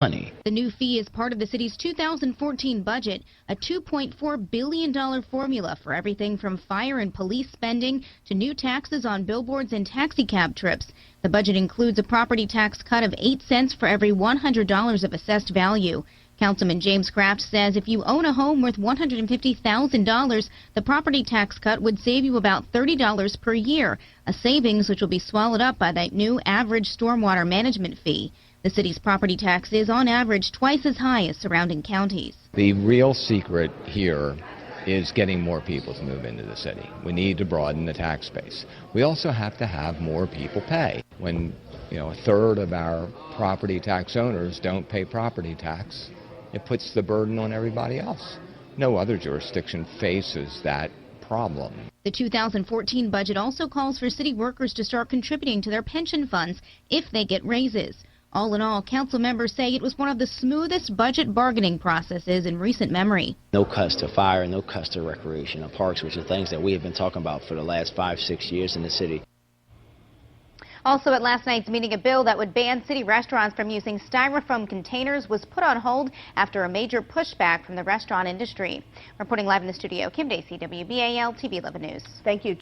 money. The new fee is part of the city's 2014 budget, a $2.4 billion formula for everything from fire and police spending to new taxes on billboards and taxicab trips. The budget includes a property tax cut of 8 cents for every $100 of assessed value. Councilman James Kraft says if you own a home worth $150,000, the property tax cut would save you about $30 per year, a savings which will be swallowed up by that new average stormwater management fee. The city's property tax is, on average, twice as high as surrounding counties. The real secret here is getting more people to move into the city. We need to broaden the tax base. We also have to have more people pay. When, a third of our property tax owners don't pay property tax, it puts the burden on everybody else. No other jurisdiction faces that problem. The 2014 budget also calls for city workers to start contributing to their pension funds if they get raises. All in all, council members say it was one of the smoothest budget bargaining processes in recent memory. No cuts to fire, no cuts to recreation or parks, which are things that we have been talking about for the last 5-6 years in the city. Also at last night's meeting, a bill that would ban city restaurants from using styrofoam containers was put on hold after a major pushback from the restaurant industry. Reporting live in the studio, Kim Dacey, WBAL TV 11 News. Thank you.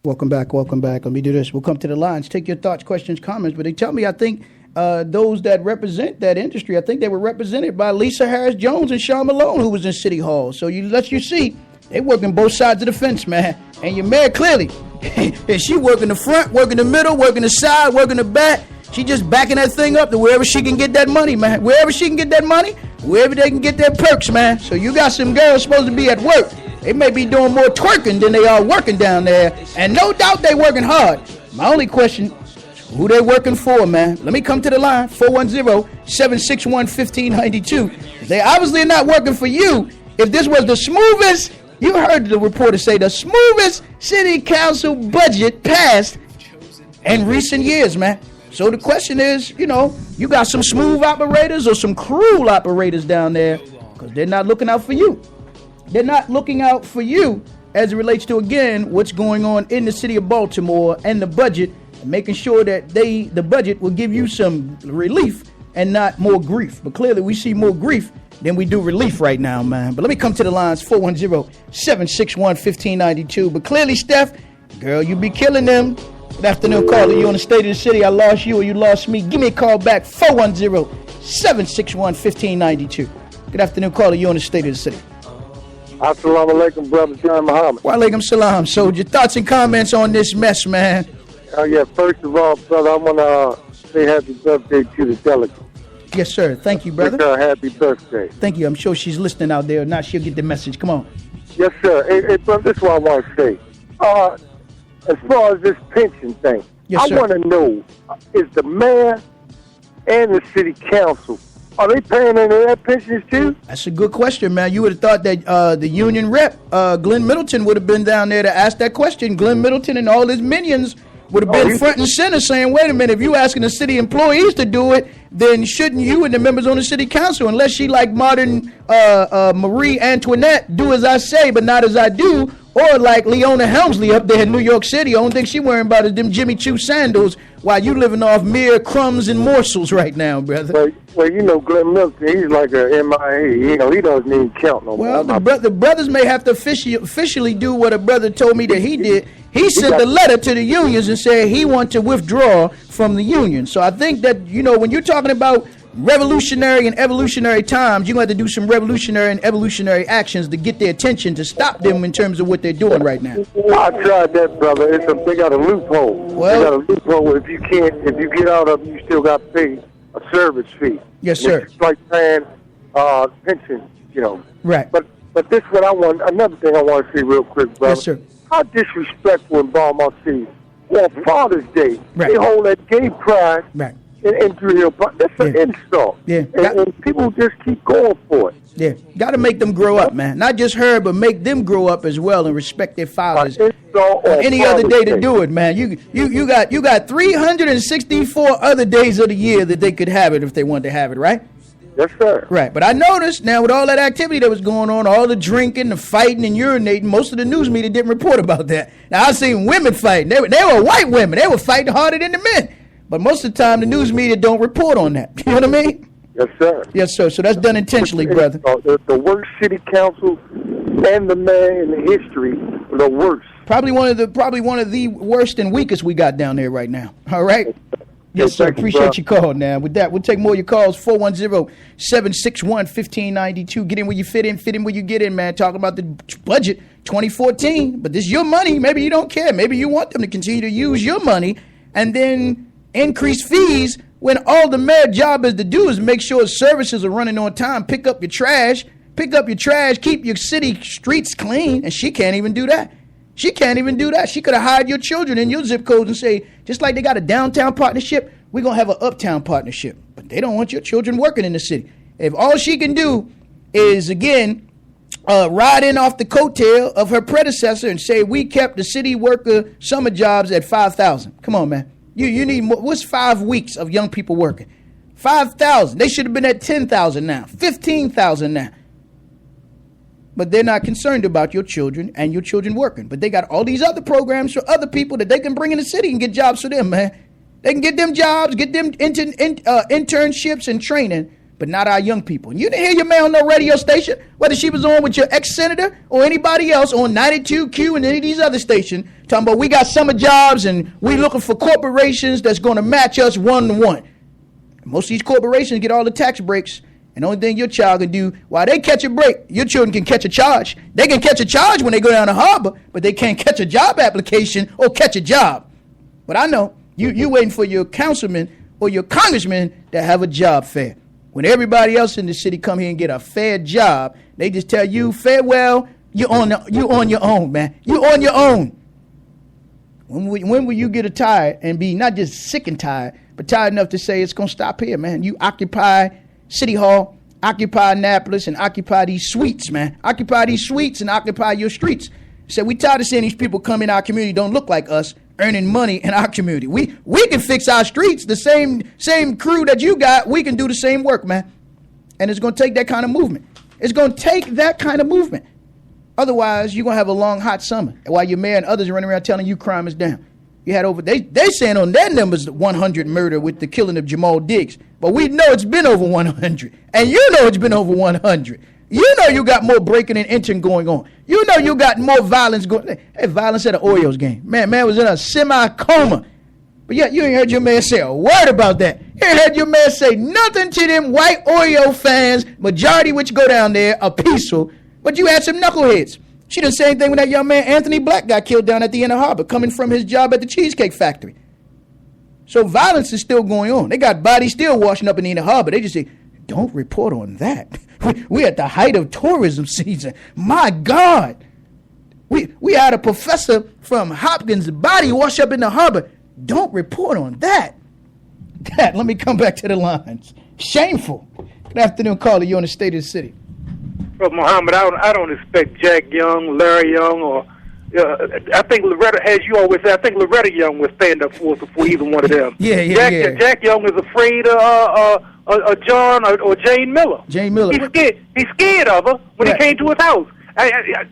Welcome back. Let me do this. We'll come to the lines, take your thoughts, questions, comments, but they tell me, I think, those that represent that industry, I think they were represented by Lisa Harris-Jones and Sean Malone, who was in City Hall. So you see, they working both sides of the fence, man. And your mayor clearly, and she working the front, working the middle, working the side, working the back. She just backing that thing up to wherever she can get that money, man. Wherever she can get that money, wherever they can get their perks, man. So you got some girls supposed to be at work. They may be doing more twerking than they are working down there. And no doubt they working hard. My only question, who they working for, man? Let me come to the line, 410-761-1592. They obviously are not working for you. If this was the smoothest, you heard the reporter say, the smoothest city council budget passed in recent years, man. So the question is, you got some smooth operators or some cruel operators down there, because they're not looking out for you. They're not looking out for you as it relates to, again, what's going on in the city of Baltimore and the budget, and making sure that the budget will give you some relief and not more grief. But clearly we see more grief than we do relief right now, man. But let me come to the lines, 410-761-1592. But clearly, Steph, girl, you be killing them. Good afternoon, caller. You on the State of the City. I lost you or you lost me. Give me a call back, 410-761-1592. Good afternoon, caller. You on the State of the City. Assalamu alaikum, brother John Muhammad. Wa alaikum salam. So your thoughts and comments on this mess, man? First of all, brother, I want to say happy birthday to the delegate. Yes, sir. Thank you, brother. Wish her happy birthday. Thank you. I'm sure she's listening out there. If not, she'll get the message. Come on. Yes, sir. Hey, brother, this is what I want to say. As far as this pension thing, yes, I want to know, is the mayor and the city council, are they paying any of their pensions too? That's a good question, man. You would have thought that the union rep, Glenn Middleton, would have been down there to ask that question. Glenn Middleton and all his minions would have been front and center saying, wait a minute, if you're asking the city employees to do it, then shouldn't you and the members on the city council, unless she like modern Marie Antoinette, do as I say but not as I do, or like Leona Helmsley up there in New York City, the only thing she worrying about is them Jimmy Choo sandals while you living off mere crumbs and morsels right now, brother. Well, Glenn Middleton, he's like a MIA. He doesn't even count no more. Well, the brothers may have to officially do what a brother told me that he did. He sent a letter to the unions and said he wanted to withdraw from the union. So I think that, when you're talking about revolutionary and evolutionary times, you're going to have to do some revolutionary and evolutionary actions to get their attention to stop them in terms of what they're doing right now. I tried that, brother. They got a loophole. Well, they got a loophole. If you get out of it, you still got to pay a service fee. Yes, sir. It's like paying pension, Right. But this is what I want. Another thing I want to say real quick, brother. Yes, sir. How disrespectful in Baltimore City. On Father's Day, right, they hold that gay pride in Drew Hill Park. That's an insult. Yeah. And people just keep going for it. Yeah. Got to make them grow up, man. Not just her, but make them grow up as well and respect their fathers. Any other day to do it, man. You got 364 other days of the year that they could have it if they want to have it, right? Yes, sir. Right, but I noticed now with all that activity that was going on, all the drinking, the fighting, and urinating, most of the news media didn't report about that. Now, I seen women fighting. They were white women. They were fighting harder than the men. But most of the time, the news media don't report on that. You know what I mean? Yes, sir. Yes, sir. So that's done intentionally, brother. The worst city council and the mayor in the history, the worst. Probably one of the worst and weakest we got down there right now. All right. Yes, sir. Appreciate your call. Now, with that, we'll take more of your calls. 410-761-1592. Get in where you fit in where you get in, man. Talking about the budget 2014, but this is your money. Maybe you don't care. Maybe you want them to continue to use your money and then increase fees when all the mayor's job is to do is make sure services are running on time. Pick up your trash, keep your city streets clean, and she can't even do that. She can't even do that. She could have hired your children in your zip codes and say, just like they got a downtown partnership, we're going to have an uptown partnership. But they don't want your children working in the city. If all she can do is, again, ride in off the coattail of her predecessor and say, we kept the city worker summer jobs at 5,000. Come on, man. You need more. What's 5 weeks of young people working? 5,000. They should have been at 10,000 now, 15,000 now. But they're not concerned about your children and your children working. But they got all these other programs for other people that they can bring in the city and get jobs for them, man. They can get them jobs, get them internships and training, but not our young people. And you didn't hear your man on no radio station, whether she was on with your ex-senator or anybody else on 92Q and any of these other stations, talking about we got summer jobs and we looking for corporations that's going to match us 1-to-1. Most of these corporations get all the tax breaks. And the only thing your child can do, while they catch a break, your children can catch a charge. They can catch a charge when they go down the harbor, but they can't catch a job application or catch a job. But I know you waiting for your councilman or your congressman to have a job fair. When everybody else in the city come here and get a fair job, they just tell you, farewell, you on your own, man. You on your own. When will you get tired and be not just sick and tired, but tired enough to say it's going to stop here, man? You occupy City Hall, occupy Annapolis, and occupy these suites, man. Occupy these suites and occupy your streets. So we tired of seeing these people come in our community don't look like us, earning money in our community. We can fix our streets. The same crew that you got, we can do the same work, man. And it's going to take that kind of movement. It's going to take that kind of movement. Otherwise, you're going to have a long, hot summer while your mayor and others are running around telling you crime is down. You had they saying on their numbers 100 murder with the killing of Jamal Diggs. But we know it's been over 100. And you know it's been over 100. You know you got more breaking and entering going on. You know you got more violence going. Hey, violence at an Orioles game. Man was in a semi-coma. But yet you ain't heard your man say a word about that. You ain't heard your man say nothing to them white Oreo fans, majority which go down there are peaceful. But you had some knuckleheads. She did the same thing when that young man Anthony Black got killed down at the Inner Harbor, coming from his job at the Cheesecake Factory. So violence is still going on. They got bodies still washing up in the Inner Harbor. They just say, don't report on that. We're at the height of tourism season. My God. We had a professor from Hopkins' body wash up in the harbor. Don't report on that. Let me come back to the lines. Shameful. Good afternoon, caller. You're on the State of the City. Well, Muhammad, I don't expect Jack Young, Larry Young, or I think Loretta, as you always say, I think Loretta Young would stand up for either one of them. Jack Young is afraid of John or Jane Miller. He's scared of her when he came to his house.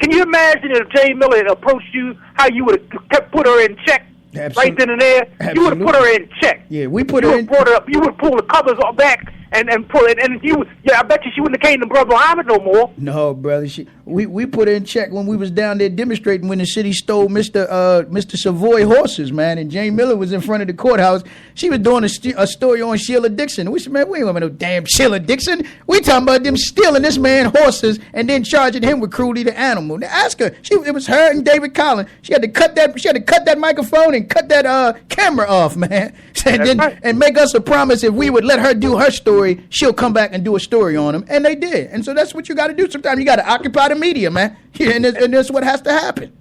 Can you imagine if Jane Miller had approached you, how you would have put her in check? Absolutely. Right then and there? Absolutely. You would have put her in check. Yeah, we put her in. You would pull the covers back and pull it, and I bet you she wouldn't have came to Brother Muhammad no more. No, brother, we put her in check when we was down there demonstrating when the city stole Mr. Savoy horses, man, and Jane Miller was in front of the courthouse. She was doing a story on Sheila Dixon. We said, man, we ain't want no damn Sheila Dixon. We talking about them stealing this man horses and then charging him with cruelty to animal. Now ask her. It was her and David Collins. She had to cut that microphone and cut that camera off, man, and make us a promise if we would let her do her story, she'll come back and do a story on him, and they did. And so that's what you got to do. Sometimes you got to occupy the media, man. And that's what has to happen.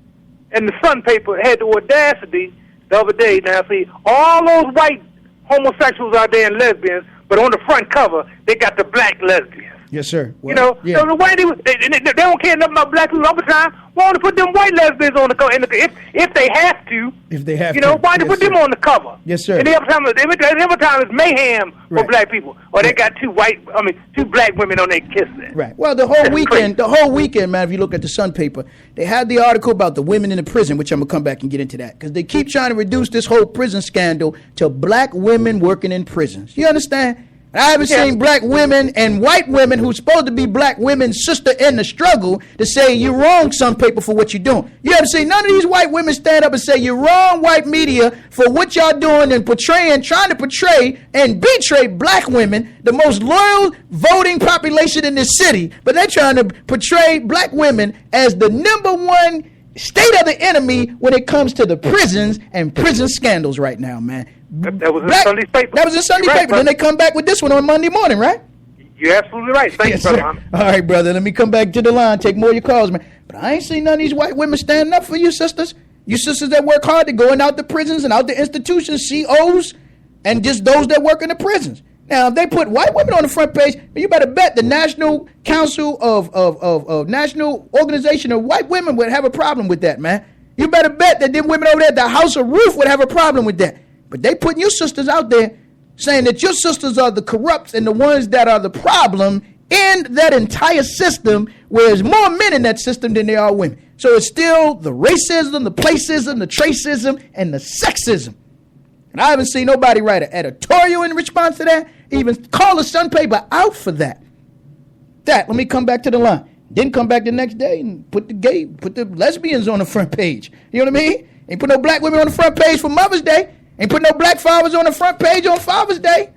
And the Sun paper had the audacity the other day. Now, see, all those white homosexuals out there and lesbians, but on the front cover, they got the black lesbians. Yes, sir. Well, so the white they don't care nothing about black people all the time. Why don't they put them white lesbians on the cover? If they have to. If they have to. Why don't they put them on the cover? Yes, sir. And every time it's mayhem for black people. Or they got two black women on their kissing. Right. Well, the whole weekend, man, if you look at the Sun paper, they had the article about the women in the prison, which I'm going to come back and get into that. Because they keep trying to reduce this whole prison scandal to black women working in prisons. You understand? I haven't seen black women and white women who's supposed to be black women's sister in the struggle to say you're wrong, some people, for what you're doing. You haven't seen none of these white women stand up and say you're wrong, white media, for what y'all doing and trying to portray and betray black women, the most loyal voting population in this city. But they're trying to portray black women as the number one state of the enemy when it comes to the prisons and prison scandals right now, man. That was in Sunday's paper. That was in Sunday's paper. Then they come back with this one on Monday morning, right? You're absolutely right. Thanks, brother. All right, brother. Let me come back to the line. Take more of your calls, man. But I ain't seen none of these white women standing up for you sisters. You sisters that work hard to going out the prisons and out the institutions, COs, and just those that work in the prisons. Now, if they put white women on the front page, you better bet the National Council of National Organization of White Women would have a problem with that, man. You better bet that them women over there at the House of Ruth would have a problem with that. But they putting your sisters out there saying that your sisters are the corrupts and the ones that are the problem in that entire system, where there's more men in that system than there are women. So it's still the racism, the placism, the tracism, and the sexism. And I haven't seen nobody write an editorial in response to that, even call the Sun paper out for that. Let me come back to the line. Then come back the next day and put the lesbians on the front page. You know what I mean? Ain't put no black women on the front page for Mother's Day. Ain't put no black fathers on the front page on Father's Day.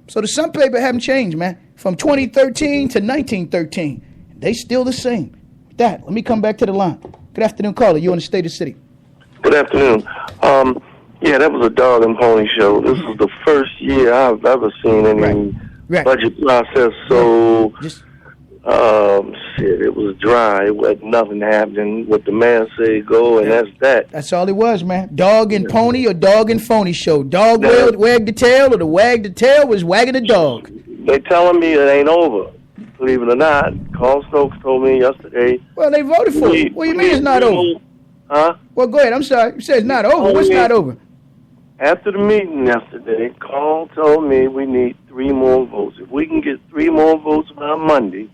So the Sun paper haven't changed, man, from 2013 to 1913. They still the same. With that, let me come back to the line. Good afternoon, caller. You on the State of the City. Good afternoon. Yeah, that was a dog and pony show. This is the first year I've ever seen any budget process so it was dry. It was nothing happening. What the man say go, and that's that. That's all it was, man. Dog and pony or dog and phony show. Dog wagged the tail, or the wag the tail was wagging the dog. They telling me it ain't over. Believe it or not, Carl Stokes told me yesterday. Well, they voted for it. What do you mean it's not over? Huh? Well, go ahead. I'm sorry. You said it's not over. What's not over? After the meeting yesterday, Carl told me we need 3 more votes. If we can get 3 more votes by Monday,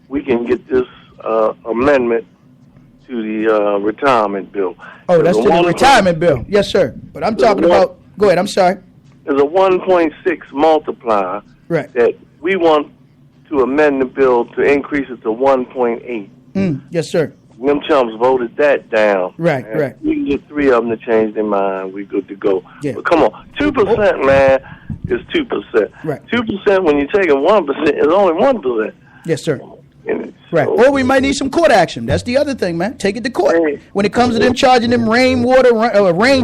we can get this amendment to the retirement bill. Oh, that's to the retirement bill. Yes, sir. But I'm talking about, go ahead, I'm sorry. There's a 1.6 multiplier that we want to amend the bill to increase it to 1.8. Yes, sir. Them chumps voted that down. Right. We can get 3 of them to change their mind. We good to go. Yeah. But come on, 2%, man, is 2%. Right. 2% when you're taking 1% is only 1%. Yes, sir. Right. Or we might need some court action. That's the other thing, man. Take it to court. When it comes to them charging them rain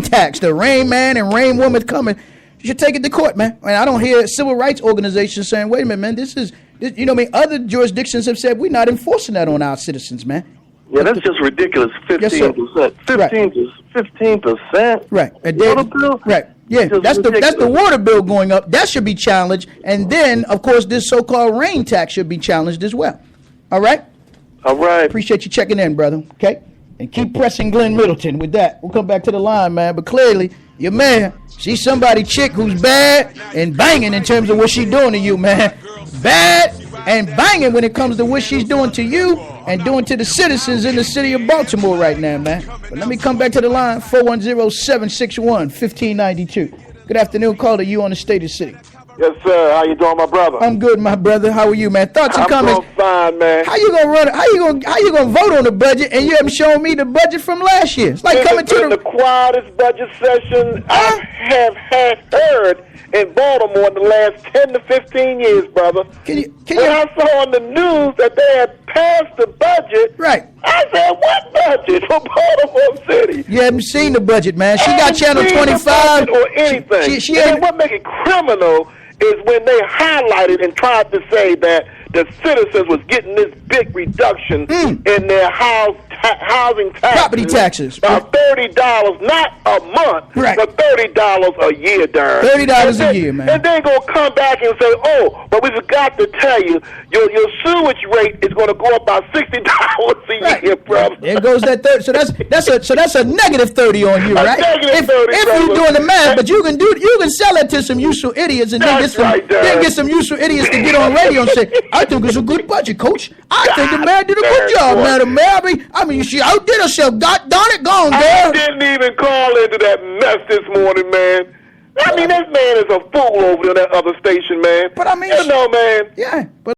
tax, the rain man and rain woman coming, you should take it to court, man. And I don't hear civil rights organizations saying, wait a minute, man, this you know what I mean? Other jurisdictions have said we're not enforcing that on our citizens, man. Yeah, that's just ridiculous. 15%. 15%. Right. Water bill? Right. Yeah, that's the water bill going up. That should be challenged. And then, of course, this so-called rain tax should be challenged as well. All right? All right. Appreciate you checking in, brother. Okay? And keep pressing Glenn Middleton with that. We'll come back to the line, man. But clearly, your man, she's somebody chick who's bad and banging in terms of what she's doing to you, man. Bad and banging when it comes to what she's doing to you and doing to the citizens in the city of Baltimore right now, man. But let me come back to the line, 410-761-1592. Good afternoon, caller. You on the State of the City. Yes, sir. How you doing, my brother? I'm good, my brother. How are you, man? Thoughts and comments? I'm doing fine, man. How you gonna vote on the budget and you haven't shown me the budget from last year? It's like coming to the quietest budget session I have heard in Baltimore in the last 10 to 15 years, brother. I saw on the news that they had passed the budget. Right. I said, what budget for Baltimore City? You haven't seen the budget, man. She got Channel 25 or anything. And what makes it criminal is when they highlighted and tried to say that the citizens was getting this big reduction in their housing taxes. Property taxes. $30, not a month, but $30 a year, darn. $30 a year, man. And then gonna come back and say, oh, but we forgot to tell you, your sewage rate is gonna go up by $60 a year, brother. There goes that 30. So that's a negative 30 on you, right? Negative 30, if you're doing the math, but you can sell it to some useful idiots and then get some useful idiots to get on radio and say, I think it's a good budget, Coach. I think the man did a good job, man. The man, I mean, she outdid herself. God darn it, gone, girl. I didn't even call into that mess this morning, man. I mean, this man is a fool over in that other station, man. But I mean, man. Yeah, but